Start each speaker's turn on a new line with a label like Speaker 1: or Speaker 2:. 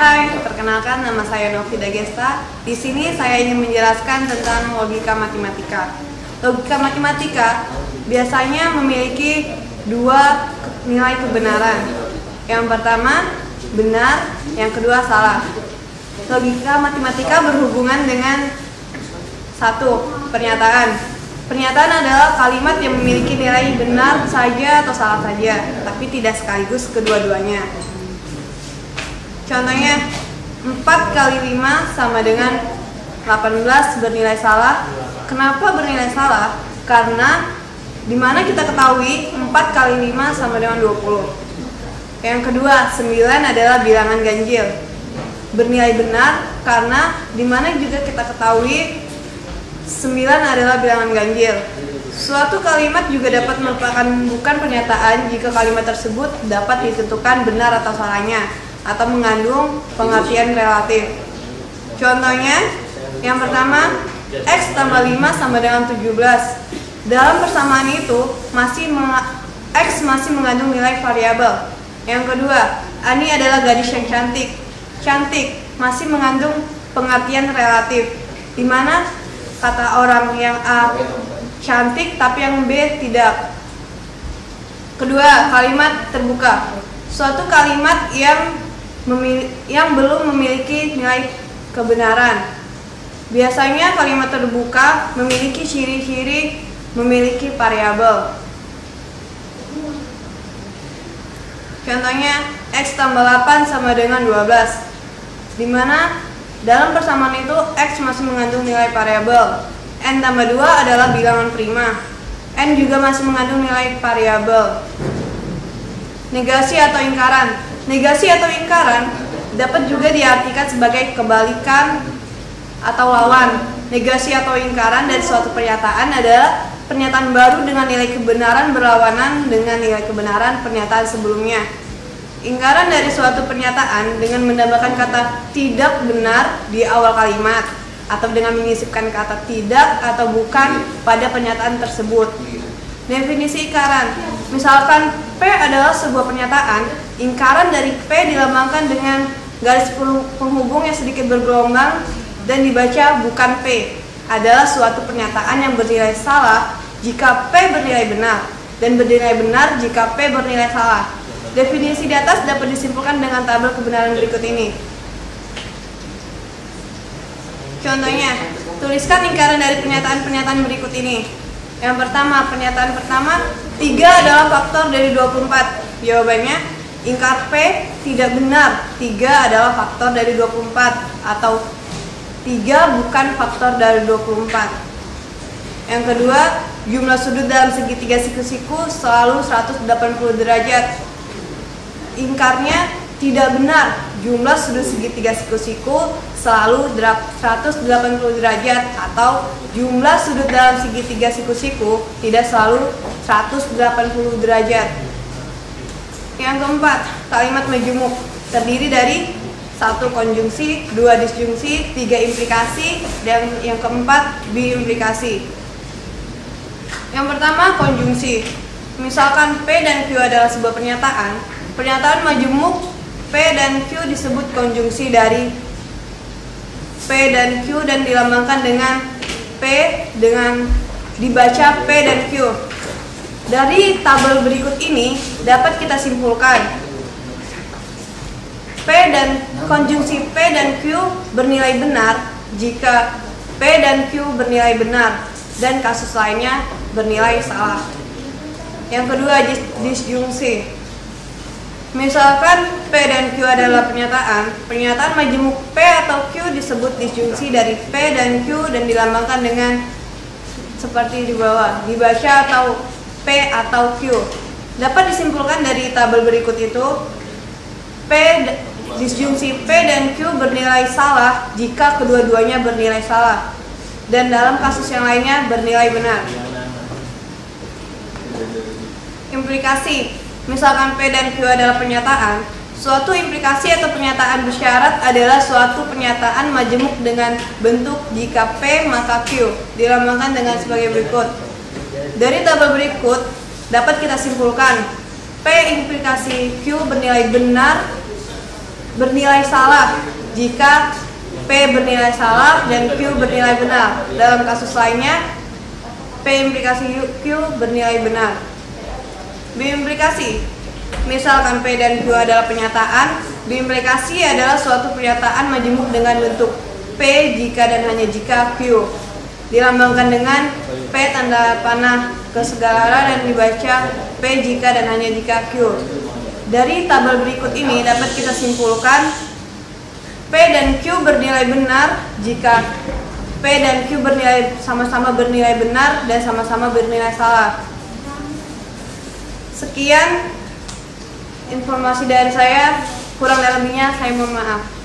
Speaker 1: Hai, perkenalkan nama saya Novida Gesta. Di sini saya ingin menjelaskan tentang logika matematika. Logika matematika biasanya memiliki dua nilai kebenaran. Yang pertama benar, yang kedua salah. Logika matematika berhubungan dengan satu, pernyataan. Pernyataan adalah kalimat yang memiliki nilai benar saja atau salah saja, tapi tidak sekaligus kedua-duanya. Contohnya, 4 kali 5 sama dengan 18 bernilai salah. Kenapa bernilai salah? Karena dimana kita ketahui 4 kali 5 sama dengan 20. Yang kedua, 9 adalah bilangan ganjil. Bernilai benar karena dimana juga kita ketahui 9 adalah bilangan ganjil. Suatu kalimat juga dapat merupakan bukan pernyataan jika kalimat tersebut dapat ditentukan benar atau salahnya, atau mengandung pengertian relatif. Contohnya, yang pertama, X tambah 5 sama dengan 17. Dalam persamaan itu, X masih mengandung nilai variabel. Yang kedua, Ani adalah gadis yang cantik. Cantik masih mengandung pengertian relatif, di mana kata orang yang A cantik tapi yang B tidak. Kedua, kalimat terbuka. Suatu kalimat yang belum memiliki nilai kebenaran. Biasanya kalimat terbuka memiliki ciri-ciri memiliki variabel. Contohnya, X tambah 8 sama dengan 12, di mana dalam persamaan itu X masih mengandung nilai variabel. N tambah 2 adalah bilangan prima. N juga masih mengandung nilai variabel. Negasi atau ingkaran. Negasi atau ingkaran dapat juga diartikan sebagai kebalikan atau lawan. Negasi atau ingkaran dari suatu pernyataan adalah pernyataan baru dengan nilai kebenaran berlawanan dengan nilai kebenaran pernyataan sebelumnya. Ingkaran dari suatu pernyataan dengan menambahkan kata tidak benar di awal kalimat, atau dengan menyisipkan kata tidak atau bukan pada pernyataan tersebut. Definisi ingkaran. Misalkan P adalah sebuah pernyataan, ingkaran dari P dilambangkan dengan garis penghubung yang sedikit bergelombang dan dibaca bukan P. Adalah suatu pernyataan yang bernilai salah jika P bernilai benar, dan bernilai benar jika P bernilai salah. Definisi di atas dapat disimpulkan dengan tabel kebenaran berikut ini. Contohnya, tuliskan ingkaran dari pernyataan-pernyataan berikut ini. Yang pertama, pernyataan pertama, 3 adalah faktor dari 24. Jawabannya, ingkar P tidak benar. 3 adalah faktor dari 24, atau 3 bukan faktor dari 24. Yang kedua, jumlah sudut dalam segitiga siku-siku selalu 180 derajat. Ingkarnya tidak benar. Jumlah sudut segitiga siku-siku selalu 180 derajat, atau jumlah sudut dalam segitiga siku-siku tidak selalu 180 derajat. Yang keempat, kalimat majemuk terdiri dari 1 konjungsi, 2 disjungsi, 3 implikasi, dan yang keempat biimplikasi. Yang pertama, konjungsi. Misalkan P dan Q adalah sebuah pernyataan. Pernyataan majemuk P dan Q disebut konjungsi dari P dan Q dan dilambangkan dengan P dengan dibaca P dan Q. Dari tabel berikut ini dapat kita simpulkan P dan konjungsi P dan Q bernilai benar jika P dan Q bernilai benar dan kasus lainnya bernilai salah. Yang kedua, disjungsi. Misalkan P dan Q adalah pernyataan majemuk P atau Q disebut disjungsi dari P dan Q dan dilambangkan dengan seperti di bawah, dibaca atau P atau Q. Dapat disimpulkan dari tabel berikut itu, disjungsi P dan Q bernilai salah jika kedua-duanya bernilai salah, dan dalam kasus yang lainnya bernilai benar. Implikasi. Misalkan P dan Q adalah pernyataan, suatu implikasi atau pernyataan bersyarat adalah suatu pernyataan majemuk dengan bentuk jika P maka Q, dilambangkan dengan sebagai berikut. Dari tabel berikut dapat kita simpulkan P implikasi Q bernilai benar bernilai salah jika P bernilai salah dan Q bernilai benar. Dalam kasus lainnya, P implikasi Q bernilai benar. Biimplikasi, misalkan P dan Q adalah pernyataan, biimplikasi adalah suatu pernyataan majemuk dengan bentuk P jika dan hanya jika Q, dilambangkan dengan P tanda panah ke segala arah dan dibaca P jika dan hanya jika Q. Dari tabel berikut ini dapat kita simpulkan P dan Q bernilai benar jika P dan Q sama-sama bernilai benar dan sama-sama bernilai salah. Sekian informasi dari saya, kurang lebihnya saya mohon maaf.